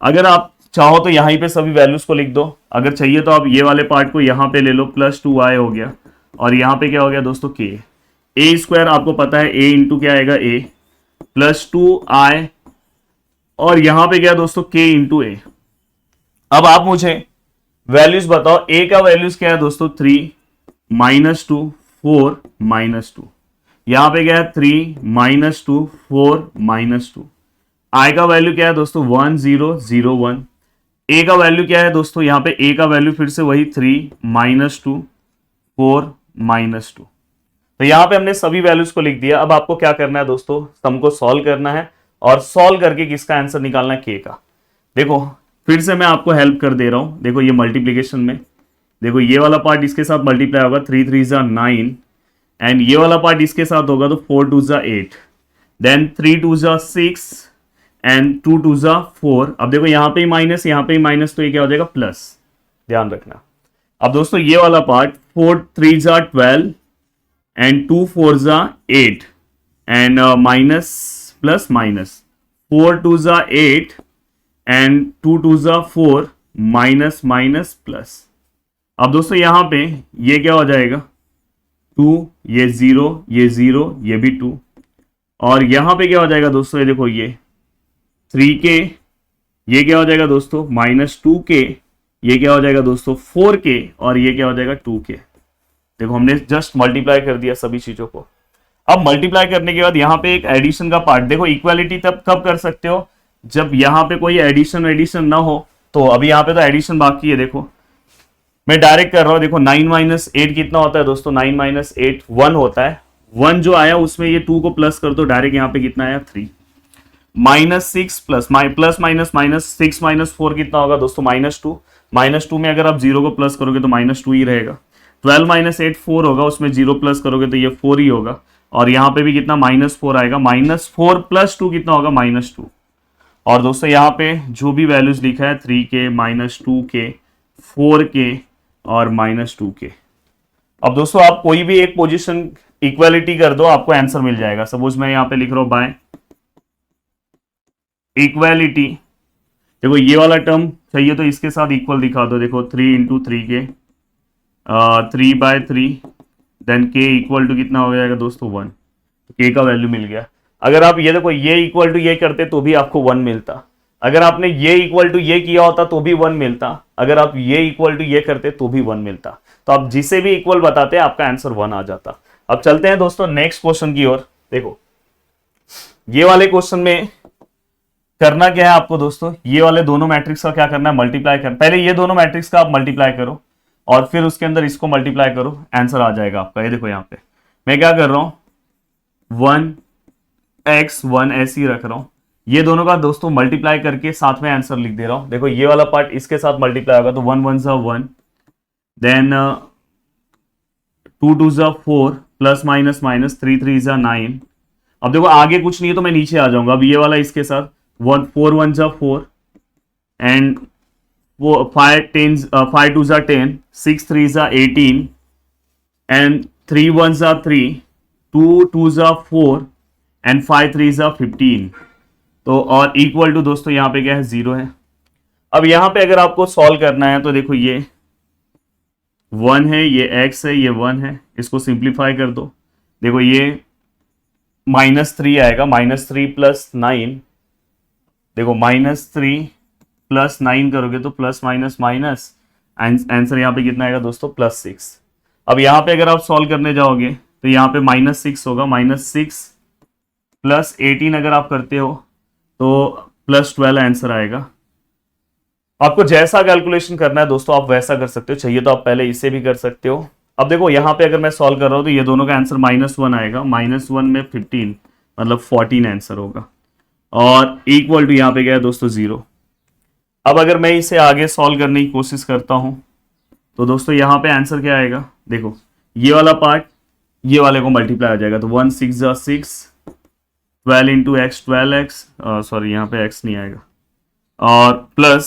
अगर आप चाहो तो यहीं पे सभी वैल्यूज को लिख दो, अगर चाहिए तो आप ये वाले पार्ट को यहाँ पे ले लो, प्लस 2i हो गया, और यहाँ पे क्या हो गया दोस्तों के। ए स्क्वायर आपको पता है ए इंटू क्या आएगा ए, प्लस 2i, और यहाँ पे क्या है दोस्तों के इंटू ए। अब आप मुझे वैल्यूज बताओ, ए का वैल्यूज क्या है दोस्तों 3 -2 4 -2, यहां पे क्या है 3 -2 4 -2। आई का वैल्यू क्या है दोस्तों 1 0 0 1। ए का वैल्यू क्या है दोस्तों, यहां पे ए का वैल्यू फिर से वही 3 -2 4 -2। तो यहां पे हमने सभी वैल्यूज को लिख दिया। अब आपको क्या करना है दोस्तों, सम को सॉल्व करना है, और सॉल्व करके किसका आंसर निकालना है, के का। देखो फिर से मैं आपको हेल्प कर दे रहा हूं। देखो ये मल्टीप्लीकेशन में, देखो ये वाला पार्ट इसके साथ मल्टीप्लाई होगा, 3 3 9, एंड ये वाला पार्ट इसके साथ होगा तो 4 2 8, देन 3 2 6, एंड 2 2 4। अब देखो यहाँ पे ही माइनस, यहाँ पे ही माइनस, तो ये क्या हो जाएगा प्लस, ध्यान रखना। अब दोस्तों ये वाला part 4 3 12, and 2 4 8, and minus plus minus, 4 2 8, and 2 2 4, minus minus plus. अब दोस्तों यहां पे ये क्या हो जाएगा 2, ये 0, ये 0, ये भी 2, और यहां पे क्या हो जाएगा दोस्तों, ये देखो ये 3k, ये क्या हो जाएगा दोस्तों -2k, ये क्या हो जाएगा दोस्तों 4k, और ये क्या हो जाएगा 2k। देखो हमने जस्ट मल्टीप्लाई कर दिया सभी चीजों को। अब मल्टीप्लाई करने के बाद यहाँ पे एक एडिशन का पार्ट, देखो इक्वालिटी तब कब कर सकते हो, जब यहाँ पे कोई एडिशन ना हो। तो अभी यहाँ पे तो एडिशन बाकी है, देखो मैं डायरेक्ट कर रहा हूं। देखो 9 - 8 कितना होता है दोस्तों, 9 - 8 1 होता है। 1 जो आया उसमें ये 2 को प्लस कर दो, डायरेक्ट यहाँ पे कितना आया 3, -6 प्लस माइनस माइनस 6 - 4 कितना होगा दोस्तों -2। -2 में अगर आप 0 को प्लस करोगे तो -2 ही रहेगा। 12 - 8 4 होगा, उसमें 0 प्लस करोगे तो ये 4 ही होगा, और यहाँ पे भी कितना -4 आएगा। -4 + 2 कितना होगा -2। और दोस्तों यहाँ पे जो भी वैल्यूज लिखा है 3k -2k 4k और -2k। अब दोस्तों आप कोई भी एक पोजीशन इक्वालिटी कर दो, आपको आंसर मिल जाएगा। सपोज मैं यहाँ पे लिख रहा हूं बाय इक्वालिटी, देखो ये वाला टर्म चाहिए तो इसके साथ इक्वल दिखा दो। देखो 3 × 3k 3/3, then k equal to कितना हो जाएगा दोस्तों 1, k का वैल्यू मिल गया। अगर आप ये देखो ये इक्वल टू ये करते तो भी आपको 1 मिलता, अगर आपने ये इक्वल टू ये किया होता तो भी 1 मिलता, अगर आप ये इक्वल टू ये करते तो भी 1 मिलता। तो आप जिसे भी इक्वल बताते आपका आंसर 1 आ जाता। अब चलते हैं दोस्तों नेक्स्ट क्वेश्चन की ओर। देखो ये वाले क्वेश्चन में करना क्या है आपको दोस्तों, ये वाले दोनों मैट्रिक्स का क्या करना है, मल्टीप्लाई कर, पहले ये दोनों मैट्रिक्स का आप मल्टीप्लाई करो और फिर उसके अंदर इसको मल्टीप्लाई करो, आंसर आ जाएगा आपका। ये देखो यहाँ पे मैं क्या कर रहा हूं 1x 1 ऐसे ही रख रहा हूं, ये दोनों का दोस्तों मल्टीप्लाई करके साथ में आंसर लिख दे रहा हूं। देखो ये वाला पार्ट इसके साथ मल्टीप्लाई होगा तो 1 1 = 1, देन 2 2 = 4, प्लस माइनस माइनस 3 3 = 9। अब देखो आगे कुछ नहीं है तो मैं नीचे आ जाऊंगा। अब ये वाला इसके साथ 4 1 = 4, एंड 5 2 = 10, 6 3 = 18, एंड 3 1 = 3, 2 2 = 4, एंड 5 3 = 15। तो और इक्वल टू दोस्तों यहाँ पे क्या है 0 है। अब यहाँ पे अगर आपको सॉल्व करना है तो देखो ये 1 है, ये x है, ये 1 है, इसको सिंप्लीफाई कर दो। देखो ये -3 आएगा, -3 + 9, देखो -3 + 9 करोगे तो प्लस माइनस माइनस, आंसर यहाँ पे कितना आएगा दोस्तों +6। अब यहाँ पे अगर आप सॉल्व करने जाओगे तो यहाँ पे -6 होगा, -6 + 18 अगर आप करते हो तो +12 आंसर आएगा। आपको जैसा कैलकुलेशन करना है दोस्तों आप वैसा कर सकते हो, चाहिए तो आप पहले इसे भी कर सकते हो। अब देखो यहाँ पे अगर मैं सॉल्व कर रहा हूँ तो ये दोनों का आंसर -1 आएगा, -1 में 15 मतलब 14 आंसर होगा, और इक्वल टू यहाँ पे क्या है दोस्तों 0। अब अगर मैं इसे आगे सॉल्व करने की कोशिश करता हूँ तो दोस्तों यहाँ पे आंसर क्या आएगा, देखो ये वाला पार्ट ये वाले को मल्टीप्लाई हो जाएगा तो 1 6 = 6, 12 × x 12x, सॉरी यहाँ पे x नहीं आएगा, और प्लस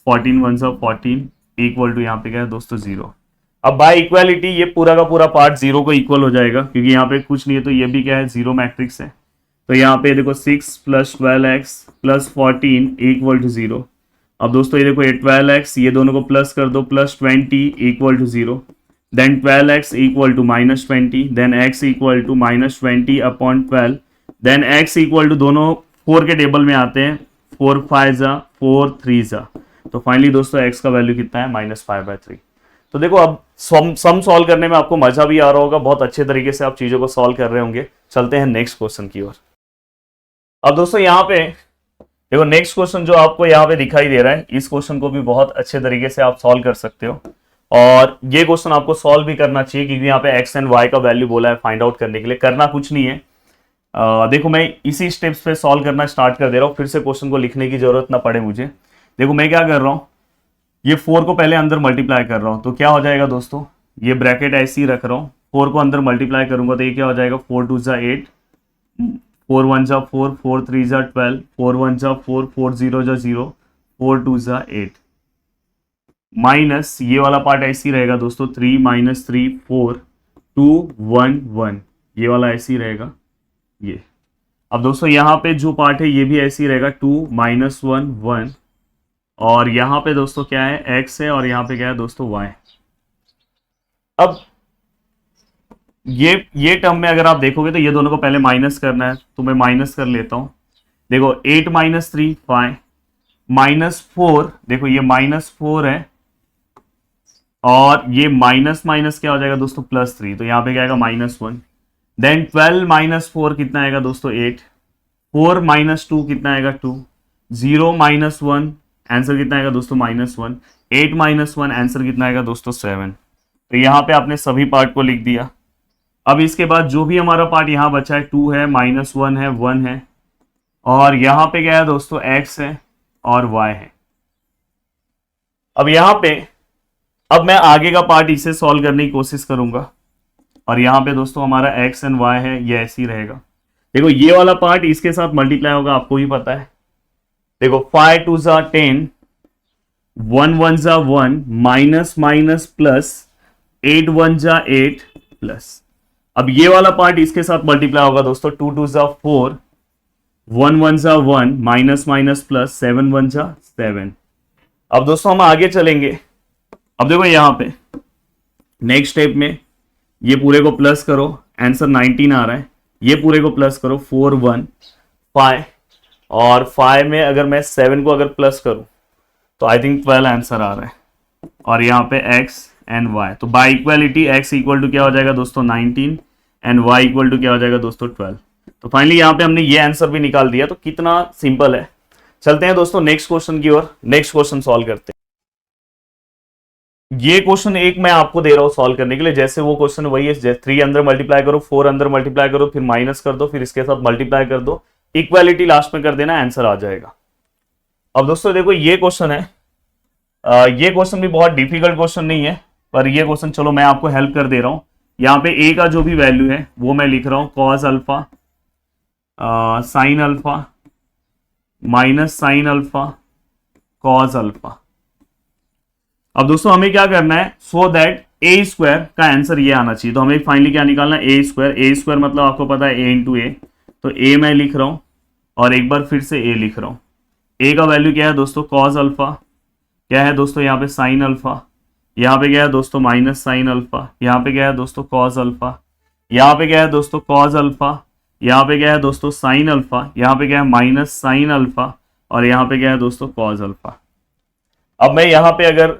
14 1 = 14 इक्वल टू यहाँ पे क्या है दोस्तों 0। अब बाय इक्वालिटी ये पूरा का पूरा पार्ट जीरो को इक्वल हो जाएगा, क्योंकि यहाँ पे कुछ नहीं है तो ये भी क्या है, जीरो मैट्रिक्स है। तो यहाँ पे देखो 6 + 12x + 14 इक्वल टू 0। अब दोस्तों ये देखो ये 12x, ये दोनों को प्लस कर दो, +20 equal to 0। Then 12x equal to -20, then x equal to -20/12, then x equal to, दोनों 4 के टेबल में आते हैं, 4 5 जा 4 3 जा, तो फाइनली दोस्तों x का वैल्यू कितना है, -5/3। तो देखो अब सम सॉल्व करने में आपको मजा भी आ रहा होगा, बहुत अच्छे तरीके से आप चीजों को सॉल्व कर रहे होंगे। चलते हैं नेक्स्ट क्वेश्चन की ओर। अब दोस्तों यहाँ पे देखो नेक्स्ट क्वेश्चन जो आपको यहाँ पे दिखाई दे रहा है, इस क्वेश्चन को भी बहुत अच्छे तरीके से आप सॉल्व कर सकते हो, और ये क्वेश्चन आपको सॉल्व भी करना चाहिए, क्योंकि यहाँ पे x एंड y का वैल्यू बोला है फाइंड आउट करने के लिए। करना कुछ नहीं है, देखो मैं इसी स्टेप्स पे सॉल्व करना स्टार्ट कर दे रहा हूँ, फिर से क्वेश्चन को लिखने की जरूरत ना पड़े मुझे। देखो मैं क्या कर रहा हूँ, ये 4 को पहले अंदर मल्टीप्लाई कर रहा हूँ, तो क्या हो जाएगा दोस्तों, ये ब्रैकेट ऐसे ही रख रहा हूँ, 4 को अंदर मल्टीप्लाई करूंगा तो ये क्या हो जाएगा, 4 2 जा 8, 4 1 जा 4, 4 3 जा 12, 4 1 जा 4, 4 0 जा 0, 4 2 जा 8, माइनस ये वाला पार्ट ऐसे ही रहेगा दोस्तों, 3 - 3 4 2 1 1, ये वाला ऐसे ही रहेगा ये। अब दोस्तों यहाँ पे जो पार्ट है ये भी ऐसे ही रहेगा, 2 - 1 1, और यहाँ पे दोस्तों क्या है, x है, और यहाँ पे क्या है दोस्तों, y। अब ये टर्म में अगर आप देखोगे तो ये दोनों को पहले माइनस करना है, तो मैं माइनस कर लेता हूं। देखो 8 - 3 5, -4, देखो ये -4 है, और ये माइनस माइनस क्या हो जाएगा दोस्तों, +3, तो यहाँ पे क्या आएगा, -1। देन 12 - 4 कितना आएगा दोस्तों, 8, 4 - 2 कितना आएगा, 2, 0 - 1 आंसर कितना आएगा दोस्तों, -1, 8 - 1 आंसर कितना आएगा दोस्तों, 7। तो यहाँ पे आपने सभी पार्ट को लिख दिया। अब इसके बाद जो भी हमारा पार्ट यहाँ बचा है, 2 है, -1 है, 1 है, और यहाँ पे क्या है दोस्तों, x है और y है। अब यहाँ पे अब मैं आगे का पार्ट इसे सॉल्व करने की कोशिश करूंगा, और यहाँ पे दोस्तों हमारा x एंड y है, ये ऐसे ही रहेगा। देखो ये वाला पार्ट इसके साथ मल्टीप्लाई होगा, आपको भी पता है। देखो 5 2 जा 10, 1 1 जा 1, माइनस माइनस प्लस, 8 1 जा 8 प्लस। अब ये वाला पार्ट इसके साथ मल्टीप्लाई होगा दोस्तों, 2 2 जा 4, 1 1 जा 1, माइनस माइनस प्लस, 7 1 जा 7। अब दोस्तों हम आगे चलेंगे। अब देखो यहाँ पे नेक्स्ट स्टेप में ये पूरे को प्लस करो, आंसर 19 आ रहा है, ये पूरे को प्लस करो, 4 1 5, और 5 में अगर मैं 7 को अगर प्लस करूं तो आई थिंक 12 आंसर आ रहा है, और यहाँ पे x एंड y, तो by equality x equal to क्या हो जाएगा दोस्तों, 19, एंड y इक्वल टू क्या हो जाएगा दोस्तों, 12। तो फाइनली यहाँ पे हमने ये आंसर भी निकाल दिया। तो कितना सिंपल है। चलते हैं दोस्तों नेक्स्ट क्वेश्चन की ओर, नेक्स्ट क्वेश्चन सॉल्व करते हैं। ये क्वेश्चन एक मैं आपको दे रहा हूं सॉल्व करने के लिए, जैसे वो क्वेश्चन वही है, 3 अंदर मल्टीप्लाई करो, 4 अंदर मल्टीप्लाई करो, फिर माइनस कर दो, फिर इसके साथ मल्टीप्लाई कर दो, इक्वालिटी लास्ट में कर देना, आंसर आ जाएगा। अब दोस्तों देखो ये क्वेश्चन है, ये क्वेश्चन भी बहुत डिफिकल्ट क्वेश्चन नहीं है, पर ये क्वेश्चन चलो मैं आपको हेल्प कर दे रहा हूं। यहाँ पे a का जो भी वैल्यू है वो मैं लिख रहा हूं, cos alpha sine alpha minus sine alpha cos alpha. अब दोस्तों हमें क्या करना है, सो दैट a स्क्वायर का आंसर ये आना चाहिए। तो हमें फाइनली क्या निकालना है, a स्क्वायर मतलब आपको पता है a इंटू ए, तो a मैं लिख रहा हूं और एक बार फिर से a लिख रहा हूं। a का वैल्यू क्या है दोस्तों, कॉस अल्फा, क्या है दोस्तों यहाँ पे साइन अल्फा, यहाँ पे क्या है दोस्तों माइनस साइन अल्फा, यहाँ पे क्या है दोस्तों कॉस अल्फा, यहाँ पे क्या है दोस्तों कॉस अल्फा, यहाँ पे क्या है दोस्तों साइन अल्फा, यहाँ पे क्या है माइनस साइन अल्फा, और यहाँ पे क्या है दोस्तों कॉस अल्फा। अब मैं यहाँ पे अगर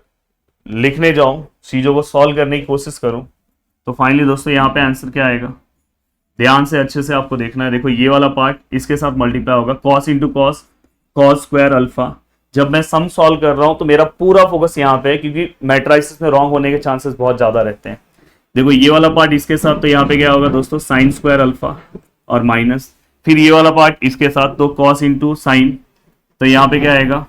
लिखने जाऊं, चीजों को सॉल्व करने की कोशिश करूं, तो फाइनली दोस्तों यहाँ पे आंसर क्या आएगा, ध्यान से अच्छे से आपको देखना है। देखो ये वाला पार्ट इसके साथ मल्टीप्लाई होगा, cos into cos, cos square alpha. जब मैं सम सॉल्व कर रहा हूं तो मेरा पूरा फोकस यहाँ पे है, क्योंकि मैट्रिसेस में रॉन्ग होने के चांसेस बहुत ज्यादा रहते हैं। देखो ये वाला पार्ट इसके साथ, तो यहाँ पे क्या होगा दोस्तों साइन स्क्वायर अल्फा और माइनस, फिर ये वाला पार्ट इसके साथ, तो कॉस इंटू साइन, तो यहाँ पे क्या आएगा,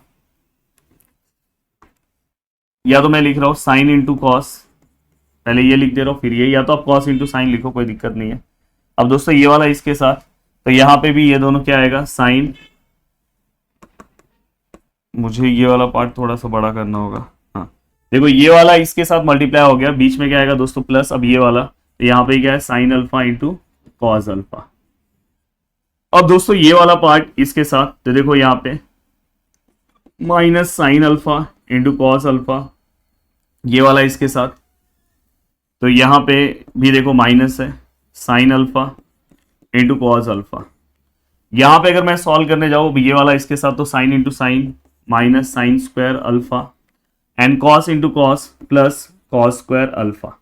या तो मैं लिख रहा हूं साइन इंटू कॉस, पहले ये लिख दे रहा हूं फिर ये, या तो आप कॉस इंटू साइन लिखो, कोई दिक्कत नहीं है। अब दोस्तों ये वाला इसके साथ, तो यहाँ पे भी ये दोनों क्या आएगा साइन, मुझे ये वाला पार्ट थोड़ा सा बड़ा करना होगा, हाँ देखो ये वाला इसके साथ मल्टीप्लाई हो गया, बीच में क्या आएगा दोस्तों प्लस, अब ये वाला तो यहाँ पे क्या है sine alpha into cos alpha. अब दोस्तों ये वाला पार्ट इसके साथ, तो देखो यहाँ पे minus sine alpha into cos alpha, ये वाला इसके साथ, तो यहाँ पे भी देखो माइनस है sine alpha into cos alpha. यहाँ पे अगर मैं सॉल्व करने जाऊँ ये वाला इसके साथ, तो sine into sine minus sine square alpha and cos into cos plus cos square alpha.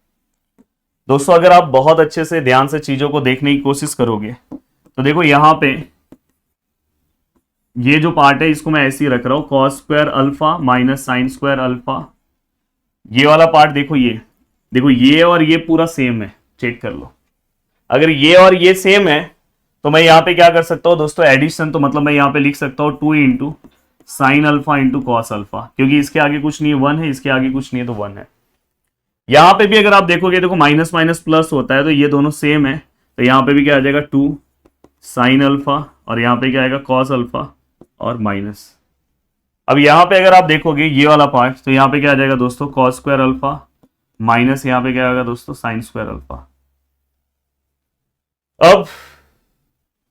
दोस्तों अगर आप बहुत अच्छे से ध्यान से चीजों को देखने की कोशिश करोगे तो देखो यहाँ पे ये जो पार्ट है इसको मैं ऐसे ही रख रहा हूं, cos square alpha minus sine square alpha. ये वाला पार्ट देखो, ये देखो ये और ये पूरा सेम है, चेक कर लो। अगर ये और ये सेम है तो मैं यहाँ पे क्या कर सकता हूँ दोस्तों एडिशन, तो मतलब मैं यहाँ पे लिख सकता हूँ 2 into sine alpha into cos alpha, क्योंकि इसके आगे कुछ नहीं है 1 है, इसके आगे कुछ नहीं है तो 1 है। यहाँ पे भी अगर आप देखोगे देखो माइनस माइनस प्लस होता है, तो ये दोनों सेम है, तो यहाँ पे भी क्या आ जाएगा 2 साइन अल्फा और यहाँ पे क्या आएगा कॉस अल्फा और माइनस। अब यहाँ पे अगर आप देखोगे ये वाला पार्ट, तो यहाँ पे क्या आ जाएगा दोस्तों कॉस स्क्वायर अल्फा माइनस यहाँ पे क्या आएगा दोस्तों साइन स्क्वायर अल्फा। अब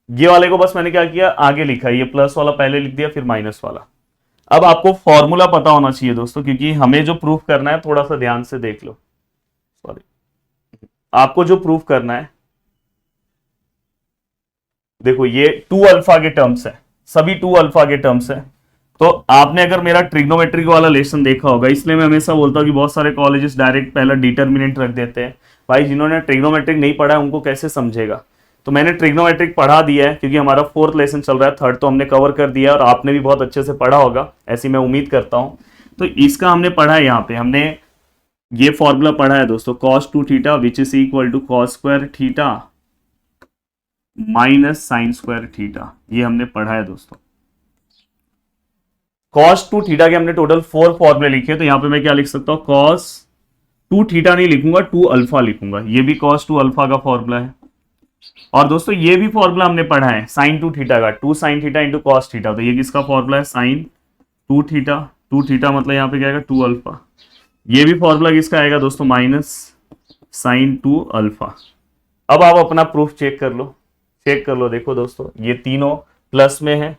ये वाले को बस मैंने क्या किया आगे लिखा, ये प्लस वाला पहले लिख दिया फिर माइनस वाला। अब आपको फॉर्मूला पता होना चाहिए दोस्तों, क्योंकि हमें जो प्रूफ करना है थोड़ा सा ध्यान से देख लो, सॉरी आपको जो प्रूफ करना है देखो ये 2 अल्फा के टर्म्स है, सभी 2 अल्फा के टर्म्स है। तो आपने अगर मेरा ट्रिग्नोमेट्रिक वाला लेसन देखा होगा, इसलिए मैं हमेशा बोलता हूँ कि बहुत सारे कॉलेजेस डायरेक्ट पहला डिटर्मिनेंट रख देते हैं। भाई जिन्होंने ट्रिग्नोमेट्रिक नहीं पढ़ा है उनको कैसे समझेगा, तो मैंने ट्रिग्नोमेट्रिक पढ़ा दिया है क्योंकि हमारा 4th लेसन चल रहा है, 3rd तो हमने कवर कर दिया और आपने भी बहुत अच्छे से पढ़ा होगा, ऐसी मैं उम्मीद करता हूँ। तो इसका हमने पढ़ा है, यहाँ पे हमने ये फॉर्मूला पढ़ा है दोस्तों, cos 2 theta which is equal to cos square theta minus sine square theta, ये हमने पढ़ा है दोस्तों। cos 2 थीटा के हमने टोटल 4 फॉर्मूले लिखे, तो यहाँ पे मैं क्या लिख सकता हूँ cos 2 थीटा नहीं लिखूंगा 2 अल्फा लिखूंगा, ये भी cos 2 अल्फा का फॉर्मूला है। और दोस्तों ये भी फॉर्मूला हमने पढ़ा है साइन 2 थीटा का, 2 sine theta into cos theta, तो ये किसका फॉर्मूला है साइन 2 थीटा, 2 थीटा मतलब यहाँ पे क्या आएगा 2 अल्फा। ये भी फॉर्मूला किसका आएगा दोस्तों माइनस साइन 2 अल्फा। अब आप अपना प्रूफ चेक कर लो, चेक कर लो, देखो दोस्तों ये तीनों प्लस में है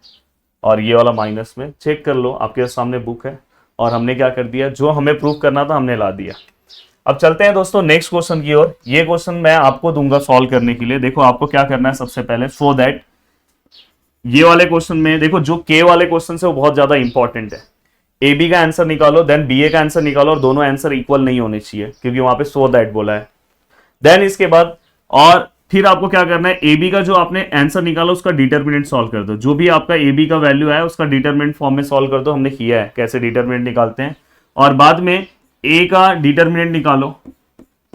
और ये वाला माइनस में, चेक कर लो, आपके सामने बुक है। और हमने क्या कर दिया, जो हमें प्रूफ करना था हमने ला दिया। अब चलते हैं दोस्तों नेक्स्ट क्वेश्चन की ओर। ये क्वेश्चन मैं आपको दूंगा सॉल्व करने के लिए। देखो आपको क्या करना है सबसे पहले, सो दैट ये वाले क्वेश्चन में देखो जो के वाले क्वेश्चन है वो बहुत ज्यादा इंपॉर्टेंट है। ए बी का आंसर निकालो, देन बी ए का आंसर निकालो, और दोनों आंसर इक्वल नहीं होने चाहिए क्योंकि वहां पे सो दैट बोला है। देन इसके बाद और फिर आपको क्या करना है, ए बी का जो आपने आंसर निकाला उसका डिटरमिनेंट सॉल्व कर दो, जो भी आपका ए बी का वैल्यू है उसका डिटरमिनेंट फॉर्म में सॉल्व कर दो। हमने किया है कैसे डिटरमिनेंट निकालते हैं। और बाद में ए का डिटरमिनेंट निकालो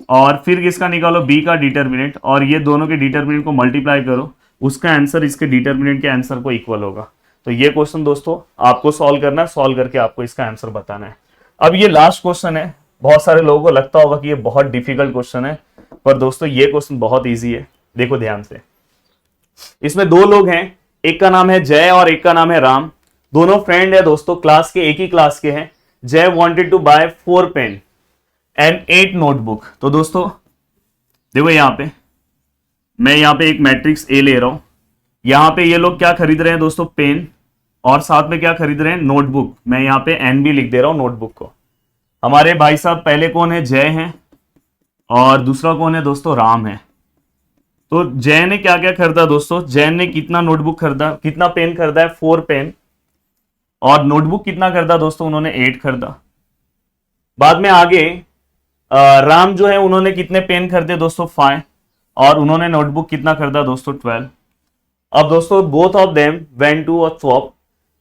और फिर किसका निकालो बी का डिटरमिनेंट, और ये दोनों के डिटरमिनेंट को मल्टीप्लाई करो, उसका आंसर इसके डिटरमिनेंट के आंसर को इक्वल होगा। तो ये क्वेश्चन दोस्तों आपको सॉल्व करना है, सॉल्व करके आपको इसका आंसर बताना है। अब ये लास्ट क्वेश्चन है, बहुत सारे लोगों को लगता होगा कि ये बहुत डिफिकल्ट क्वेश्चन है, पर दोस्तों ये क्वेश्चन बहुत ईजी है। देखो ध्यान से, इसमें 2 लोग हैं, एक का नाम है जय और एक का नाम है राम, दोनों फ्रेंड है दोस्तों, क्लास के एक ही क्लास के हैं। Jai wanted to buy 4 pen and 8 notebook. तो दोस्तों देखो यहाँ पे मैं यहाँ पे एक मैट्रिक्स ए ले रहा हूं, यहाँ पे ये लोग क्या खरीद रहे हैं दोस्तों पेन, और साथ में क्या खरीद रहे हैं नोटबुक। मैं यहाँ पे एन भी लिख दे रहा हूं नोटबुक को। हमारे भाई साहब पहले कौन है, जय हैं, और दूसरा कौन है दोस्तों, राम है। तो जय ने क्या क्या खरीदा दोस्तों, जय ने कितना नोटबुक खरीदा, कितना पेन खरीदा है 4 पेन, और नोटबुक कितना खरीदा दोस्तों, उन्होंने 8 खरीदा। बाद में आगे राम जो है उन्होंने कितने पेन खरीदे दोस्तों 5, और उन्होंने नोटबुक कितना खरीदा दोस्तों 12। अब दोस्तों both of them went to a shop,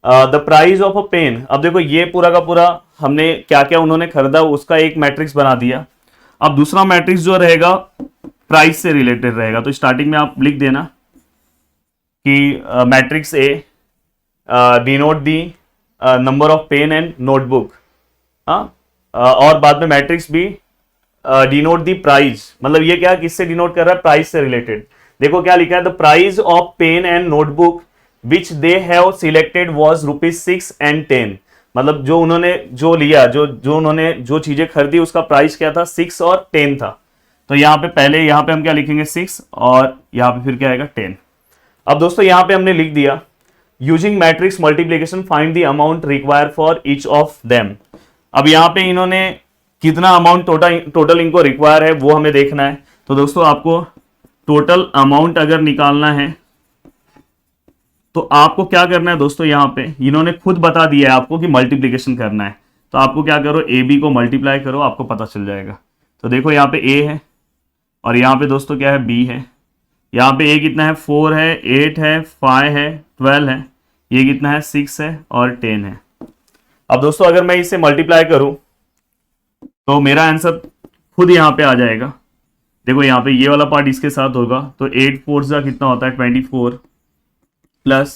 the price of a pen. अब देखो ये पूरा का पूरा हमने क्या क्या उन्होंने खरीदा उसका एक मैट्रिक्स बना दिया। अब दूसरा मैट्रिक्स जो रहेगा प्राइस से रिलेटेड रहेगा, तो स्टार्टिंग में आप लिख देना कि matrix a denote the number of pen and notebook, और बाद में matrix b denote the price, मतलब ये क्या किससे डिनोट कर रहा है, प्राइस से रिलेटेड। देखो क्या लिखा है, the price of pen and notebook which they have selected was ₹6 and 10। मतलब जो उन्होंने जो लिया, जो उन्होंने जो चीजें खरीदी उसका प्राइस क्या था, 6 और 10 था। तो यहाँ पे पहले यहाँ पे हम क्या लिखेंगे 6 और यहाँ पे फिर क्या आएगा 10। अब दोस्तों यहाँ पे हमने लिख दिया using matrix multiplication find the amount require for each of them. अब यहाँ पे इन्होंने कितना अमाउंट टोटल इनको रिक्वायर है वो हमें देखना है। तो दोस्तों आपको टोटल अमाउंट अगर निकालना है तो आपको क्या करना है दोस्तों, यहाँ पे इन्होंने खुद बता दिया है आपको कि मल्टीप्लीकेशन करना है। तो आपको क्या करो, ए बी को मल्टीप्लाई करो, आपको पता चल जाएगा। तो देखो यहाँ पे ए है और यहाँ पे दोस्तों क्या है, बी है। यहाँ पे ए कितना है, 4 है, 8 है, 5 है, 12 है, ये कितना है, 6 है और 10 है। अब दोस्तों अगर मैं इसे मल्टीप्लाई करूं तो मेरा आंसर खुद यहाँ पे आ जाएगा। देखो यहाँ पे ये वाला पार्ट इसके साथ होगा, तो 8 4 जा कितना होता है 24 प्लस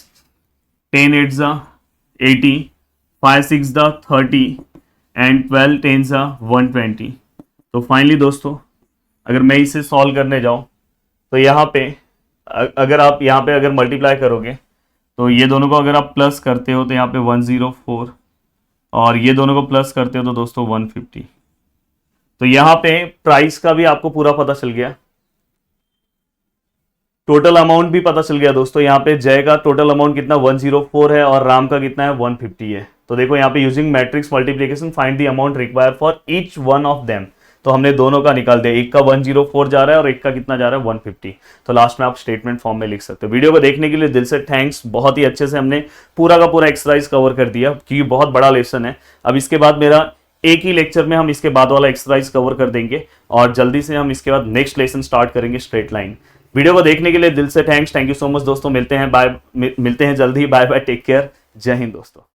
10 8 जा 80, 5 6 जा 30 एंड 12 10 जा 120। तो फाइनली दोस्तों अगर मैं इसे सॉल्व करने जाऊं तो यहाँ पे अगर आप यहाँ पे अगर मल्टीप्लाई करोगे तो ये दोनों को अगर आप प्लस करते हो तो यहाँ पे 104 और ये दोनों को प्लस करते हो तो दोस्तों 150। तो यहाँ पे प्राइस का भी आपको पूरा पता चल गया, टोटल अमाउंट भी पता चल गया दोस्तों। यहाँ पे जय का टोटल अमाउंट कितना 104 है और राम का कितना है 150 है। तो देखो यहाँ पे using matrix multiplication find the amount require for each one of them. तो हमने दोनों का निकाल दिया, एक का 104 जा रहा है और एक का कितना जा रहा है 150। तो लास्ट में आप स्टेटमेंट फॉर्म में लिख सकते हो। वीडियो को देखने के लिए दिल से थैंक्स। बहुत ही अच्छे से हमने पूरा का पूरा एक्सरसाइज कवर कर दिया क्योंकि बहुत बड़ा लेसन है। अब इसके बाद मेरा एक ही लेक्चर में हम इसके बाद वाला एक्सरसाइज कवर कर देंगे और जल्दी से हम इसके बाद नेक्स्ट लेसन स्टार्ट करेंगे स्ट्रेट लाइन। वीडियो को देखने के लिए दिल से thanks. Thank you so much दोस्तों, मिलते हैं जल्दी। बाय बाय, टेक केयर, जय हिंद दोस्तों।